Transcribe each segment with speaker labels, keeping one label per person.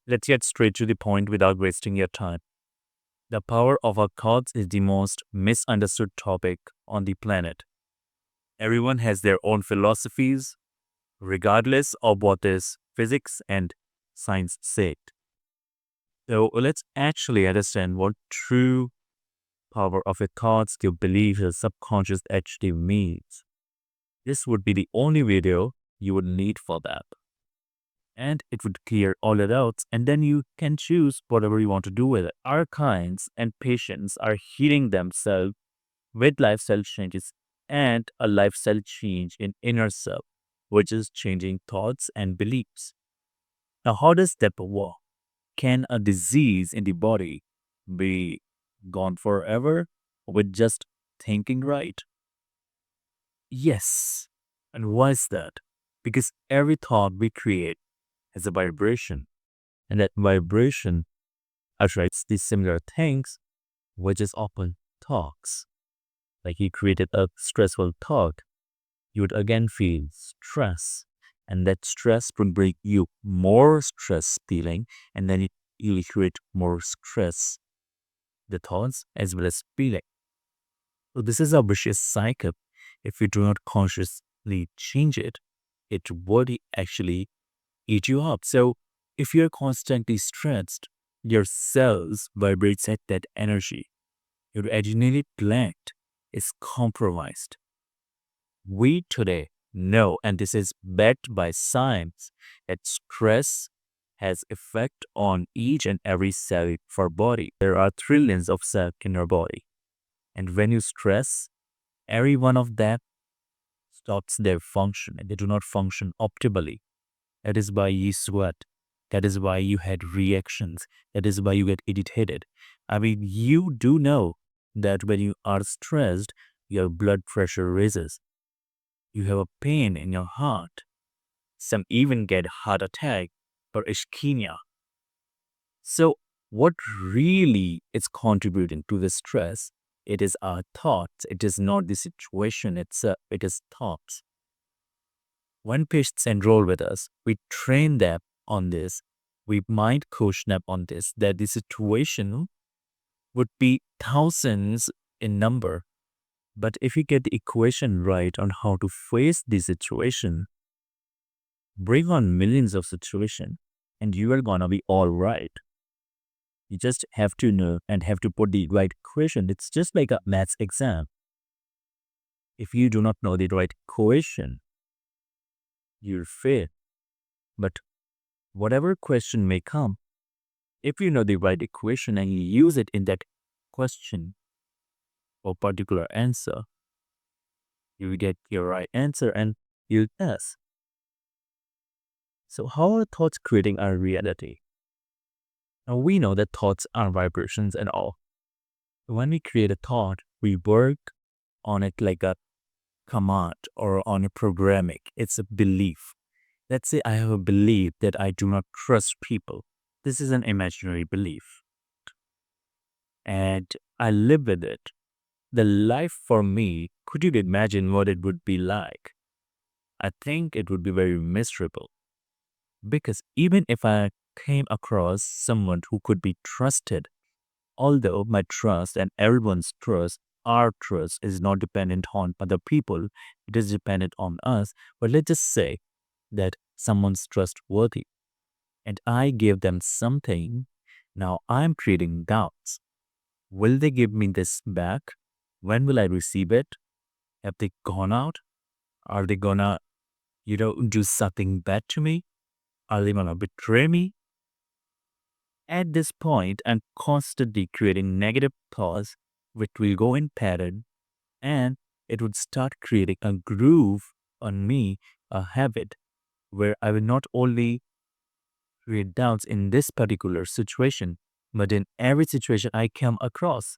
Speaker 1: Let's get straight to the point without wasting your time. The power of our thoughts is the most misunderstood topic on the planet. Everyone has their own philosophies, regardless of what is physics and science say. So let's actually understand what true power of your thoughts, your beliefs, your subconscious actually means. This would be the only video you would need for that. And it would clear all the doubts, and then you can choose whatever you want to do with it. Our clients and patients are healing themselves with lifestyle changes and a lifestyle change in inner self, which is changing thoughts and beliefs. Now, how does that work? Can a disease in the body be gone forever with just thinking right? Yes. And why is that? Because every thought we create has a vibration, and that vibration attracts these similar things, which is often thoughts. Like you created a stressful thought, you would again feel stress, and that stress would bring you more stress feeling, and then you will create more stress, the thoughts as well as feeling. So this is a vicious cycle. If you do not consciously change it, it would actually eat you up. So if you're constantly stressed, your cells vibrates at that energy. Your adrenal gland is compromised. We today know, and this is backed by science, that stress has effect on each and every cell of our body. There are trillions of cells in our body. And when you stress, every one of them stops their function and they do not function optimally. That is why you sweat. That is why you had reactions. That is why you get irritated. I mean, you do know that when you are stressed, your blood pressure raises. You have a pain in your heart. Some even get heart attack or ischemia. So what really is contributing to the stress? It is our thoughts. It is not the situation itself. It is thoughts. When patients enroll with us, we train them on this. We mind coach them on this, that the situation would be thousands in number. But if you get the equation right on how to face the situation, bring on millions of situations, and you are gonna be all right. You just have to know and have to put the right equation. It's just like a maths exam. If you do not know the right equation, you'll fail. But whatever question may come, if you know the right equation and you use it in that question or particular answer, you will get your right answer and you'll pass. So how are thoughts creating our reality? Now we know that thoughts are vibrations and all. When we create a thought, we work on it like a command or on a programming. It's a belief. Let's say I have a belief that I do not trust people. This is an imaginary belief. And I live with it. The life for me, could you imagine what it would be like? I think it would be very miserable. Because even if I came across someone who could be trusted, although my trust and everyone's trust, our trust is not dependent on other people, it is dependent on us. But let's just say that someone's trustworthy and I give them something. Now I'm creating doubts. Will they give me this back? When will I receive it? Have they gone out? Are they gonna, do something bad to me? Are they gonna betray me? At this point, I'm constantly creating negative thoughts, which will go in pattern, and it would start creating a groove on me, a habit, where I will not only create doubts in this particular situation, but in every situation I come across.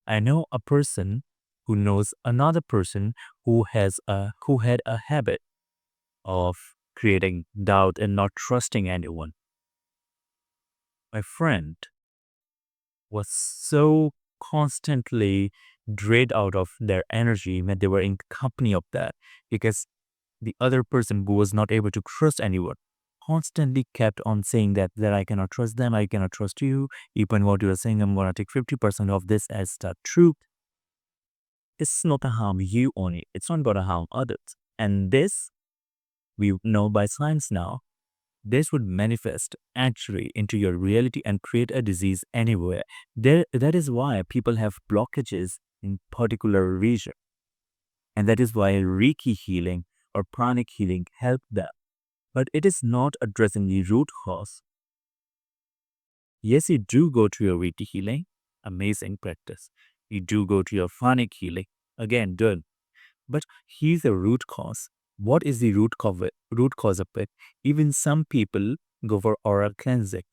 Speaker 1: I know a person who knows another person who had a habit of creating doubt and not trusting anyone. My friend was so constantly drained out of their energy when they were in company of that because the other person who was not able to trust anyone constantly kept on saying that I cannot trust them, I cannot trust you, even what you are saying, I'm gonna take 50% of this as the truth. It's not to harm you only. It's not gonna harm others. And this, we know by science now, this would manifest actually into your reality and create a disease anywhere. That is why people have blockages in particular region. And that is why Reiki healing or pranic healing help them. But it is not addressing the root cause. Yes, you do go to your Reiki healing, amazing practice. You do go to your pranic healing, again, done. But here's the root cause. What is the root cause of it? Even some people go for oral cleansing.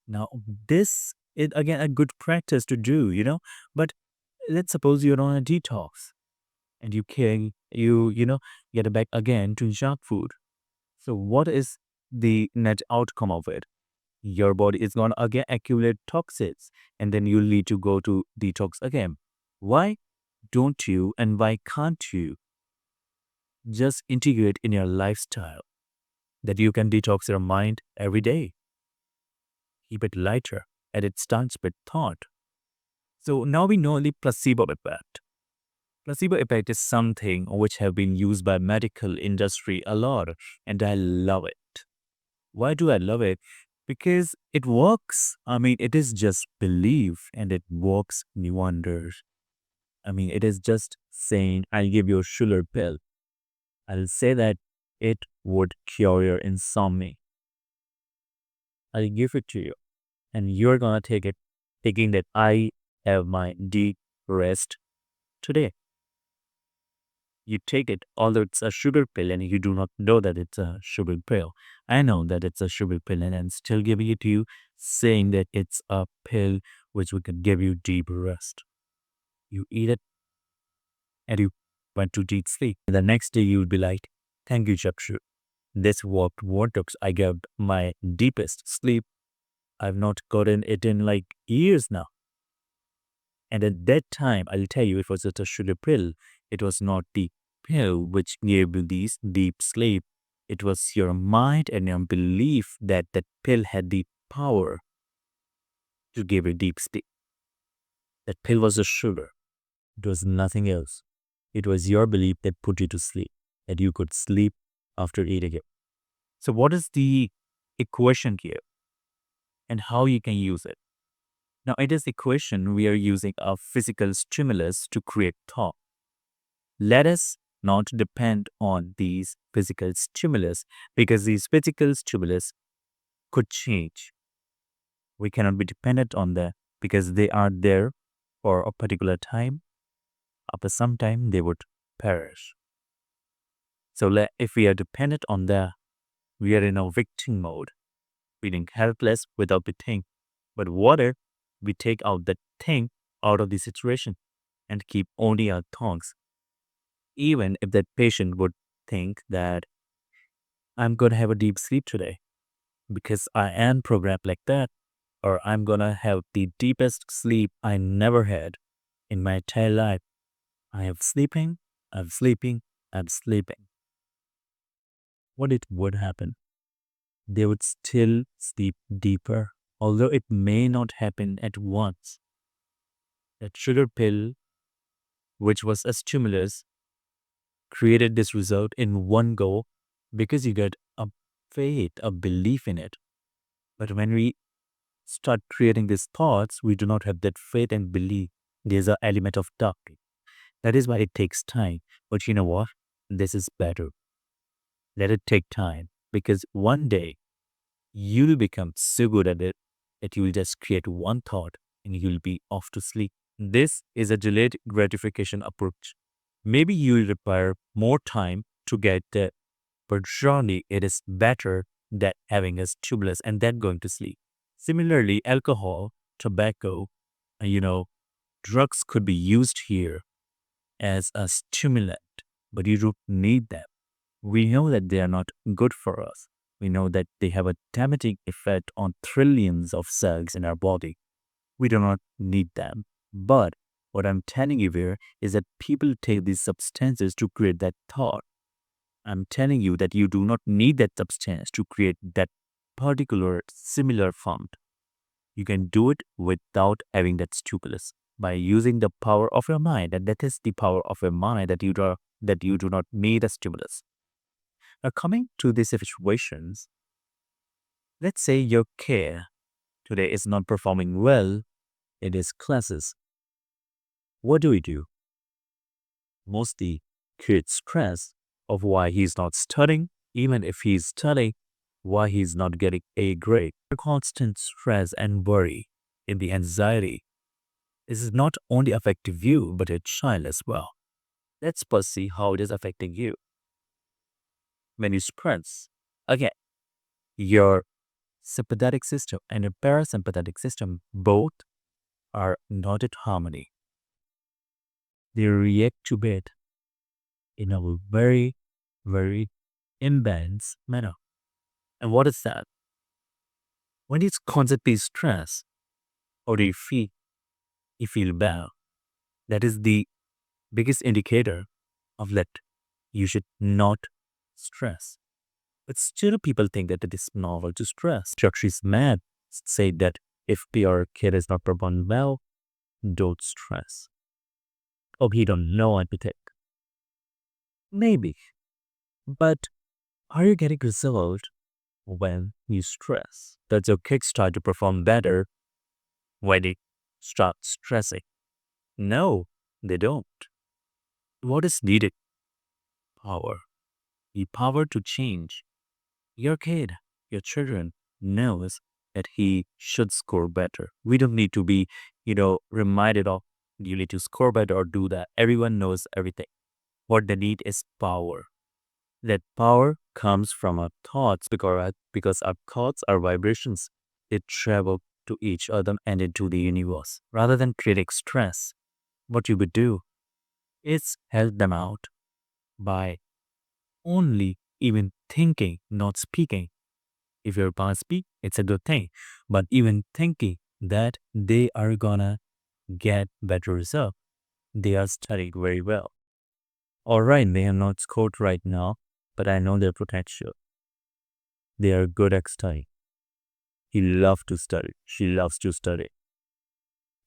Speaker 1: Now, this is again a good practice to do, But let's suppose you're on a detox and you get back again to junk food. So what is the net outcome of it? Your body is going to again accumulate toxins and then you'll need to go to detox again. Why don't you and why can't you just integrate in your lifestyle that you can detox your mind every day? Keep it lighter and it starts with thought. So now we know the placebo effect. Placebo effect is something which have been used by medical industry a lot and I love it. Why do I love it? Because it works. I mean, it is just belief and it works wonders. I mean, it is just saying, I'll give you a sugar pill. I'll say that it would cure your insomnia. I'll give it to you. And you're gonna take it, thinking that I have my deep rest today. You take it, although it's a sugar pill and you do not know that it's a sugar pill. I know that it's a sugar pill and I'm still giving it to you, saying that it's a pill which we can give you deep rest. You eat it and you went to deep sleep. The next day you'll be like, thank you, Chakshu. This worked wonders. I got my deepest sleep. I've not gotten it in like years now. And at that time, I'll tell you, it was just a sugar pill. It was not the pill which gave you this deep sleep. It was your mind and your belief that that pill had the power to give you deep sleep. That pill was a sugar. It was nothing else. It was your belief that put you to sleep, that you could sleep after eating it. So what is the equation here and how you can use it? Now, it is equation we are using a physical stimulus to create thought. Let us not depend on these physical stimulus because these physical stimulus could change. We cannot be dependent on them because they are there for a particular time. After some time, they would perish. So if we are dependent on that, we are in a victim mode, feeling helpless without the thing. But what if we take out that thing out of the situation and keep only our thoughts? Even if that patient would think that I'm going to have a deep sleep today because I am programmed like that, or I'm going to have the deepest sleep I never had in my entire life. I am sleeping, I'm sleeping, I'm sleeping. What it would happen? They would still sleep deeper, although it may not happen at once. That sugar pill, which was a stimulus, created this result in one go because you get a faith, a belief in it. But when we start creating these thoughts, we do not have that faith and belief. There's an element of doubt. That is why it takes time. But you know what? This is better. Let it take time because one day you'll become so good at it that you will just create one thought and you'll be off to sleep. This is a delayed gratification approach. Maybe you'll require more time to get there, but surely it is better than having a stimulus and then going to sleep. Similarly, alcohol, tobacco, drugs could be used here as a stimulant, but you don't need them. We know that they are not good for us. We know that they have a damaging effect on trillions of cells in our body. We do not need them. But what I'm telling you here is that people take these substances to create that thought. I'm telling you that you do not need that substance to create that particular similar font. You can do it without having that stimulus by using the power of your mind, and that is the power of your mind that you do not need a stimulus. Now, coming to these situations, let's say your kid today is not performing well in his classes. What do we do? Mostly create stress of why he's not studying, even if he's studying, why he's not getting a grade. The constant stress and worry in the anxiety is not only affecting you, but your child as well. Let's first see how it is affecting you. When you stress, again, your sympathetic system and your parasympathetic system both are not at harmony. They react to it in a very, very imbalanced manner. And what is that? When it's constantly stressed, or do you feel? You feel bad. That is the biggest indicator of that you should not stress. But still people think that it is normal to stress. Structure's mad say that if your kid is not performing well, don't stress. Oh, he don't know what to take. Maybe. But are you getting result when you stress? Does your kids start to perform better when they start stressing? No, they don't. What is needed? Power. The power to change. Your kid, your children knows that he should score better. We don't need to be, reminded of you need to score better or do that. Everyone knows everything. What they need is power. That power comes from our thoughts because our thoughts are vibrations. They travel to each other and into the universe. Rather than creating stress, what you would do is help them out by only even thinking, not speaking. If you're about to speak, it's a good thing. But even thinking that they are gonna get better result, they are studying very well. All right, they have not scored right now, but I know their potential. They are good at studying. He loves to study. She loves to study.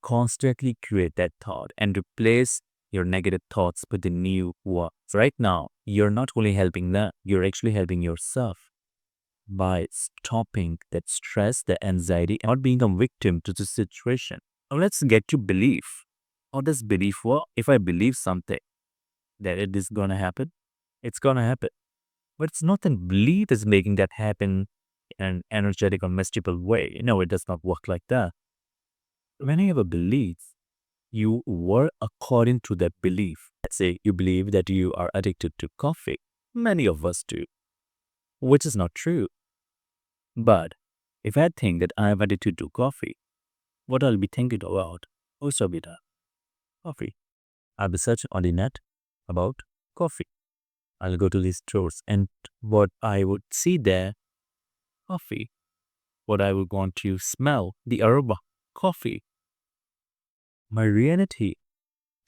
Speaker 1: Constantly create that thought and replace your negative thoughts with the new ones. Right now, you're not only helping them, you're actually helping yourself by stopping that stress, the anxiety, and not being a victim to the situation. Now let's get to belief. How does belief work? If I believe something that it is gonna happen, it's gonna happen. But it's not that belief is making that happen in an energetic or mystical way. No, it does not work like that. When you have a belief, you work according to that belief. Let's say you believe that you are addicted to coffee. Many of us do, which is not true. But if I think that I am addicted to coffee, what I'll be thinking about? Also be that coffee. I'll be searching on the net about coffee. I'll go to these stores and what I would see there, coffee. What I would want to smell, the aroma, coffee. My reality,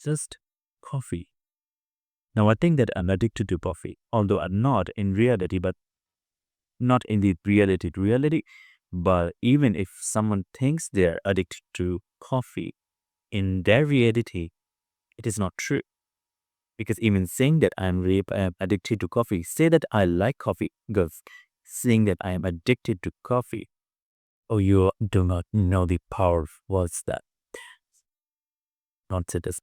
Speaker 1: just coffee. Now I think that I'm addicted to coffee, although I'm not in reality, but not in the reality. But even if someone thinks they're addicted to coffee, in their reality, it is not true. Because even saying that I'm addicted to coffee, say that I like coffee, because saying that I am addicted to coffee, oh, you do not know the power of words that not it is.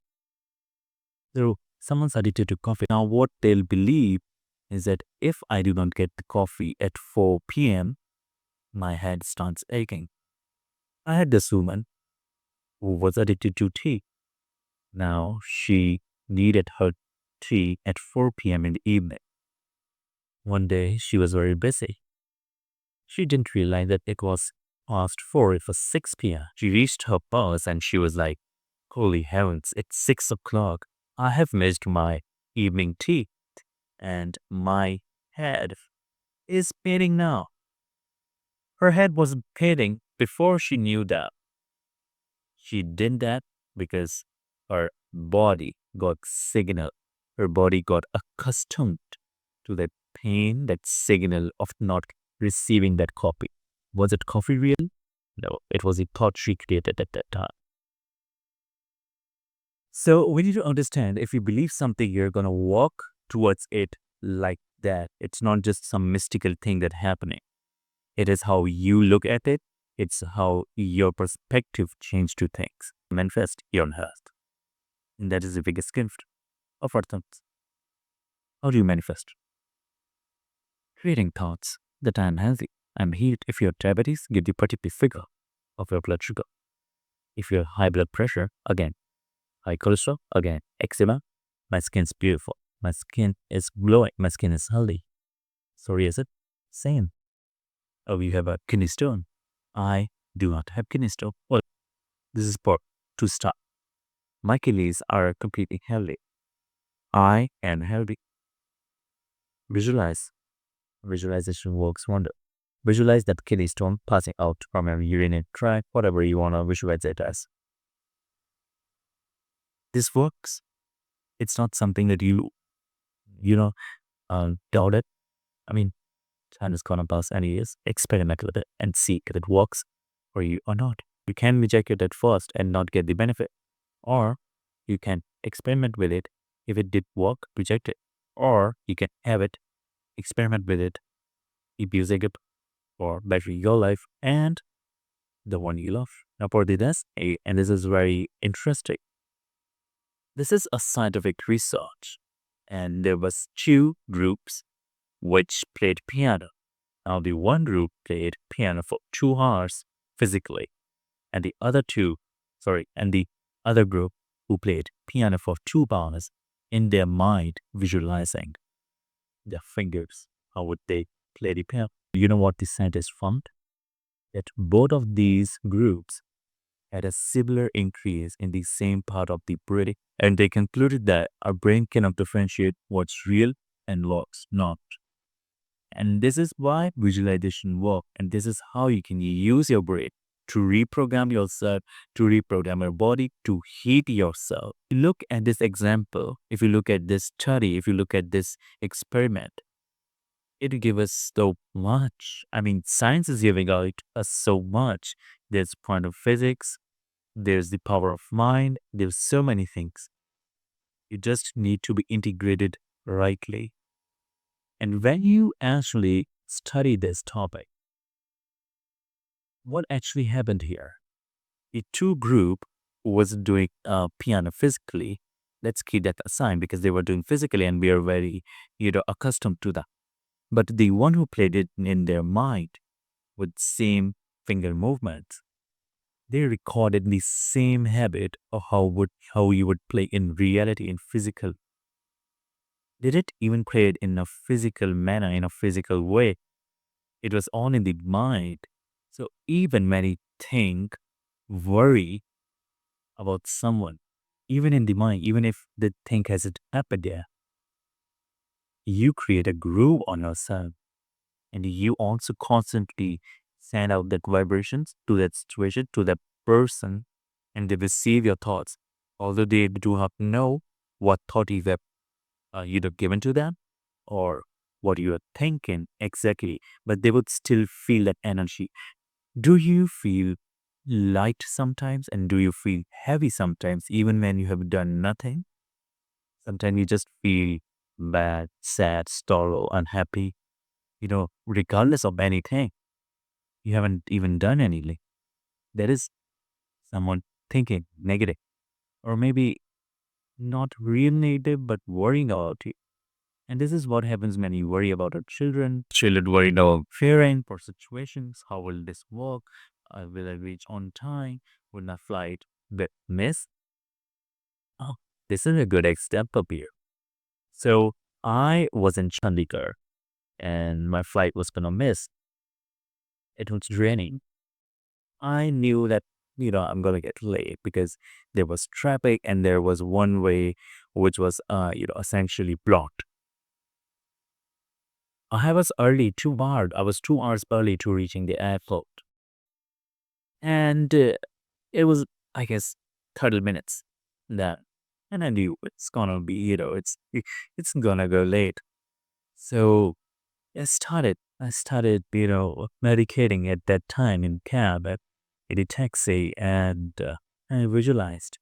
Speaker 1: So someone's addicted to coffee. Now what they'll believe is that if I do not get the coffee at 4 p.m., my head starts aching. I had this woman who was addicted to tea. Now she needed her tea at 4 p.m. in the evening. One day she was very busy. She didn't realize that it was past 4, it was 6 p.m. She reached her purse and she was like, holy heavens, it's 6 o'clock. I have missed my evening tea and my head is paining now. Her head was paining before she knew that. She did that because her body got signal. Her body got accustomed to that pain, that signal of not receiving that copy. Was it coffee real? No, it was a thought she created at that time. So we need to understand, if you believe something, you're going to walk towards it like that. It's not just some mystical thing that's happening. It is how you look at it. It's how your perspective change to things. Manifest your health. And that is the biggest gift of our thoughts. How do you manifest? Creating thoughts that I am healthy, I'm healed. If your diabetes, give the particular figure of your blood sugar. If you have high blood pressure, again, high cholesterol, again, eczema, my skin's beautiful. My skin is glowing. My skin is healthy. Psoriasis, same. Oh, you have a kidney stone. I do not have kidney stone. Well, this is part to start. My kidneys are completely healthy. I am healthy. Visualize. Visualization works wonder. Visualize that kidney stone passing out from your urinary tract, whatever you want to visualize it as. This works. It's not something that you doubt it. I mean, time is gonna pass any years. Experiment with it and see if it works for you or not. You can reject it at first and not get the benefit. Or you can experiment with it. If it did work, reject it. Or you can have it, experiment with it, abuse it for better your life and the one you love. Now for this, and this is very interesting. This is a scientific research, and there was two groups which played piano. Now the one group played piano for 2 hours physically, and the other group who played piano for 2 hours in their mind, visualizing their fingers. How would they play the piano? You know what the scientists found? That both of these groups had a similar increase in the same part of the brain, and they concluded that our brain cannot differentiate what's real and what's not. And this is why visualization works, and this is how you can use your brain to reprogram yourself, to reprogram your body, to heal yourself. Look at this example. If you look at this study, if you look at this experiment, it gives us so much. I mean, science is giving out us so much. There's quantum physics, there's the power of mind, there's so many things. You just need to be integrated rightly. And when you actually study this topic, what actually happened here? The two group was doing piano physically. Let's keep that aside because they were doing physically and we are very, accustomed to that. But the one who played it in their mind with same finger movements, they recorded the same habit of how you would play in reality, in physical. They didn't even play it in a physical manner, in a physical way. It was all in the mind. So even when you think, worry about someone, even in the mind, even if the thing hasn't happened there, you create a groove on yourself. And you also constantly send out that vibrations to that situation, to that person, and they receive your thoughts. Although they do not know what thought you have either given to them or what you are thinking exactly, but they would still feel that energy. Do you feel light sometimes and do you feel heavy sometimes, even when you have done nothing? Sometimes you just feel bad, sad, sorrow, unhappy, regardless of anything. You haven't even done anything. There is someone thinking negative, or maybe not real negative, but worrying about you. And this is what happens when you worry about our children. Children worry about fearing for situations. How will this work? Will I reach on time? Will my flight miss? Oh, this is a good example here. So I was in Chandigarh and my flight was gonna miss. It was raining. I knew that, I'm gonna get late because there was traffic and there was one way which was, essentially blocked. I was early, 2 hours. I was 2 hours early to reaching the airport. And it was, I guess, 30 minutes then. And I knew it's gonna be, it's gonna go late. So I started, medicating at that time in cab in a taxi, and I visualized,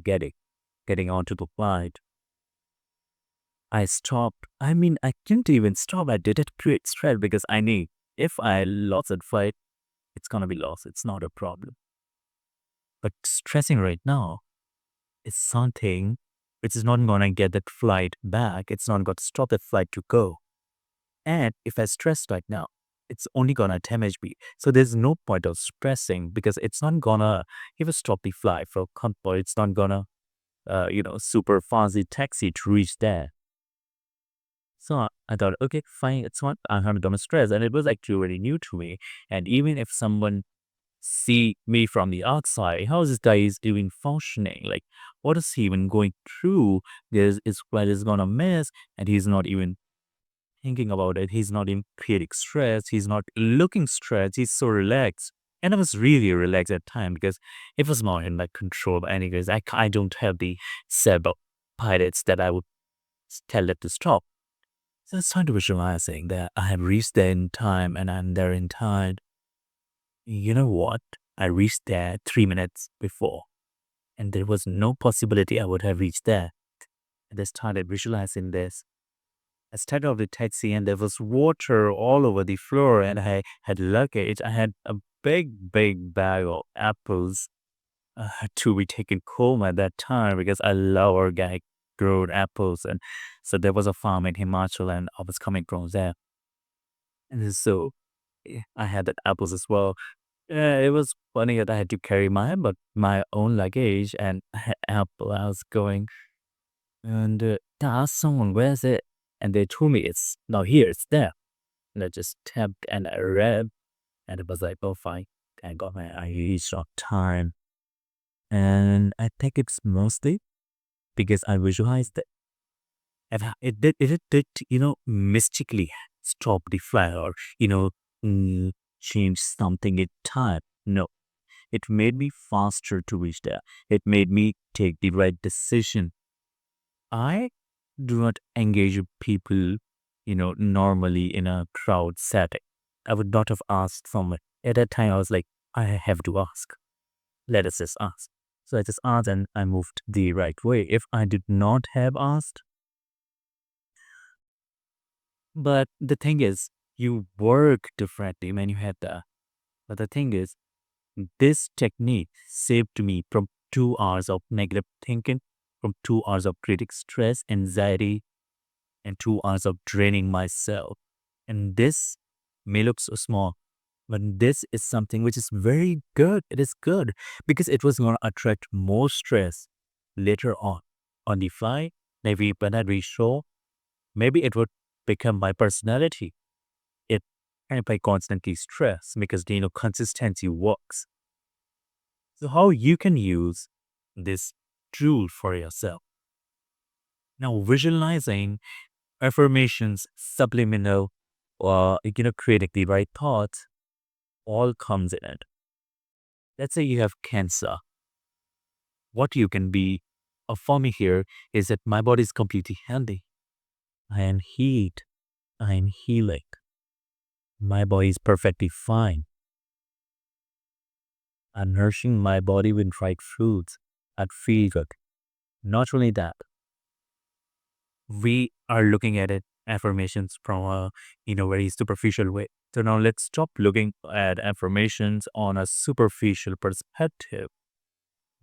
Speaker 1: getting onto the flight. I stopped. I mean, I didn't even stop. I didn't create stress because I knew if I lost that flight, it's gonna be lost. It's not a problem. But stressing right now is something which is not gonna get that flight back. It's not gonna stop that flight to go. And if I stress right now, it's only gonna damage me. So there's no point of stressing because it's not gonna even stop the flight for comfort. It's not gonna, super fancy taxi to reach there. So I thought, okay, fine, it's not. I'm having dumb stress, and it was actually very new to me. And even if someone see me from the outside, how this guy is even functioning? Like, what is he even going through? His flight is gonna miss, and he's not even thinking about it. He's not in creating stress. He's not looking stressed. He's so relaxed. And I was really relaxed at time because it was not in my control. But anyways, I don't have the saber pilots that I would tell it to stop. So it's time to visualizing that I have reached there in time and I'm there in time. You know what? I reached there 3 minutes before, and there was no possibility I would have reached there. And I started visualizing this. I started off the taxi and there was water all over the floor and I had luggage. I had a big, big bag of apples to be taken home at that time because I love organic grown apples. And so there was a farm in Himachal and I was coming from there. And so I had that apples as well. Yeah, it was funny that I had to carry my own luggage and I had apple. I was going and I asked someone, where's it? And they told me it's not here, it's there. And I just tapped and I read, and it was like, oh, fine. Thank God, man, I reached on time. And I think it's mostly because I visualized it. And it did, mystically stop the fire or, mm, change something in time. No, it made me faster to reach there. It made me take the right decision. I do not engage with people, normally in a crowd setting. I would not have asked someone. At that time, I was like, I have to ask. Let us just ask. So I just asked and I moved the right way. If I did not have asked, but the thing is, you work differently when you had that. But the thing is, this technique saved me from 2 hours of negative thinking, from 2 hours of critic stress, anxiety, and 2 hours of draining myself. And this may look so small, but this is something which is very good. It is good because it was going to attract more stress later on the fly. Maybe when I reach shore, maybe it would become my personality. It and if I constantly stress because consistency works. So how you can use this tool for yourself. Now visualizing affirmations, subliminal, or creating the right thoughts, all comes in it. Let's say you have cancer. What you can be affirming here is that my body is completely healthy. I am healed. I am healing. My body is perfectly fine. I'm nourishing my body with right foods. I feel good. Not only that, we are looking at it affirmations from a very superficial way. So now let's stop looking at affirmations on a superficial perspective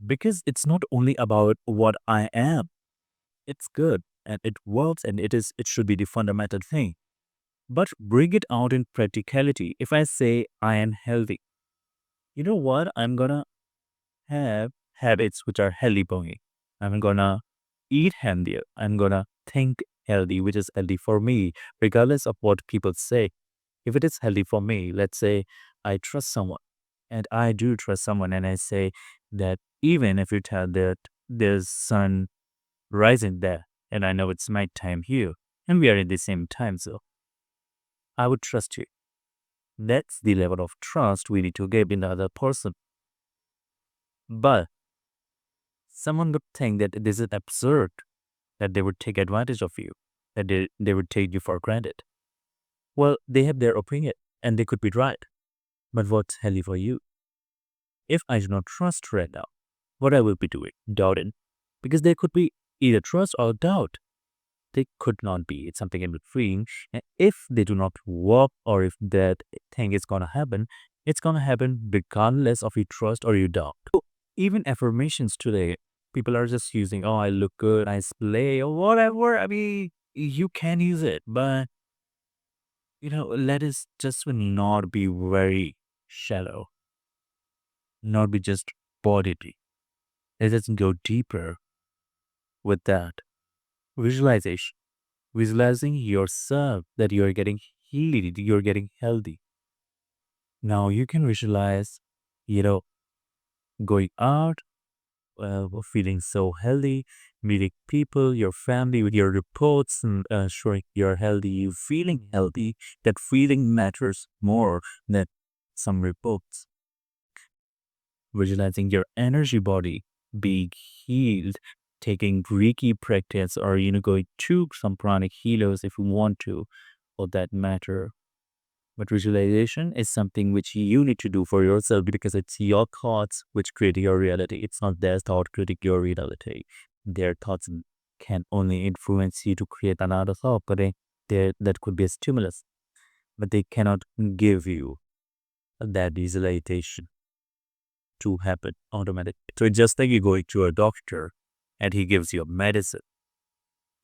Speaker 1: because it's not only about what I am. It's good and it works and it should be the fundamental thing. But bring it out in practicality. If I say I am healthy, you know what? I'm gonna have habits which are healthy for me. I'm gonna eat healthier. I'm gonna think healthy, which is healthy for me, regardless of what people say. If it is healthy for me, let's say I trust someone and I do trust someone and I say that even if you tell that there's sun rising there and I know it's my time here and we are in the same time zone, I would trust you. That's the level of trust we need to give in the other person. But someone would think that this is absurd, that they would take advantage of you, that they would take you for granted. Well, they have their opinion and they could be right. But what's healthy for you? If I do not trust right now, what I will be doing? Doubting. Because there could be either trust or doubt. They could not be. It's something in between. And if they do not work or if that thing is gonna happen, it's gonna happen regardless of you trust or you doubt. So even affirmations today, people are just using, oh, I look good, I slay, or whatever. I mean, you can use it, but let us just not be very shallow, not be just bodily. Let us go deeper with that. Visualization. Visualizing yourself that you're getting healed, you're getting healthy. Now you can visualize, you know, going out, feeling so healthy, meeting people, your family with your reports and showing you're healthy, you feeling healthy. That feeling matters more than some reports. Visualizing your energy body being healed, taking Reiki practice or, going to some pranic healers if you want to, for that matter. But visualization is something which you need to do for yourself because it's your thoughts which create your reality. It's not their thought creating your reality. Their thoughts can only influence you to create another thought, but that could be a stimulus, but they cannot give you that visualization to happen automatically. So it's just like you going to a doctor and he gives you a medicine.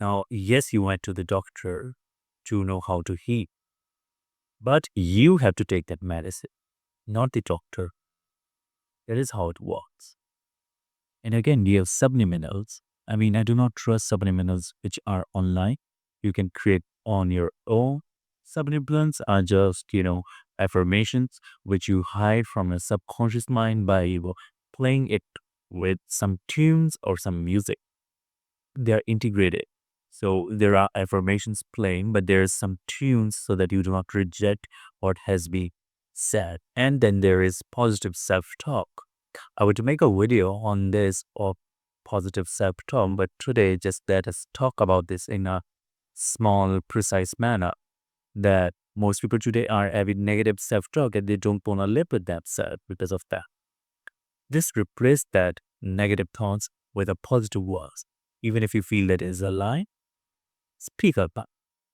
Speaker 1: Now, yes, you went to the doctor to know how to heal, but you have to take that medicine, not the doctor. That is how it works. And again, you have subliminals. I mean, I do not trust subliminals which are online. You can create on your own. Subliminals are just, affirmations which you hide from your subconscious mind by playing it with some tunes or some music. They are integrated. So there are affirmations playing, but there's some tunes so that you do not reject what has been said. And then there is positive self-talk. I would make a video on this of positive self-talk, but today just let us talk about this in a small, precise manner that most people today are having negative self-talk and they don't want to live with themselves because of that. Just replace that negative thoughts with a positive words. Even if you feel that is a lie, speak up.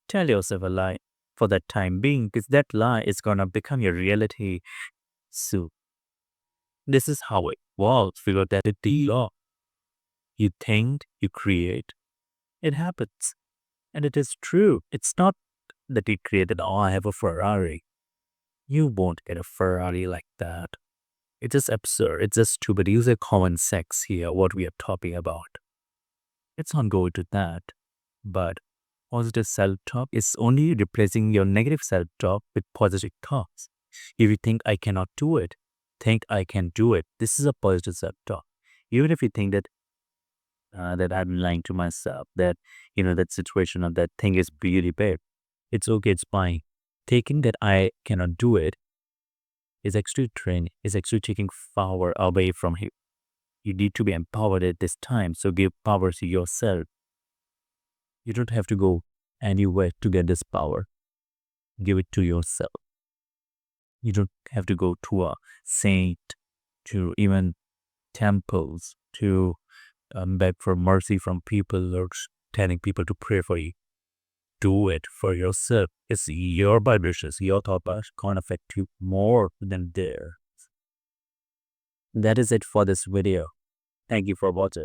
Speaker 1: Tell yourself a lie for that time being because that lie is going to become your reality soon. This is how it works. Figure that it's the law. You think, you create, it happens. And it is true. It's not that you created, oh, I have a Ferrari. You won't get a Ferrari like that. It's just absurd. It's just stupid. Use a common sense here, what we are talking about. Let's not go to that. But positive self-talk is only replacing your negative self-talk with positive thoughts. If you think I cannot do it, think I can do it. This is a positive self-talk. Even if you think that that I'm lying to myself, that that situation or that thing is really bad, it's okay. It's fine. Taking that I cannot do it is actually training. Is actually taking power away from you. You need to be empowered at this time. So give power to yourself. You don't have to go anywhere to get this power. Give it to yourself. You don't have to go to a saint, to even temples, to beg for mercy from people or telling people to pray for you. Do it for yourself. It's your vibrations, your thought can affect you more than theirs. That is it for this video. Thank you for watching.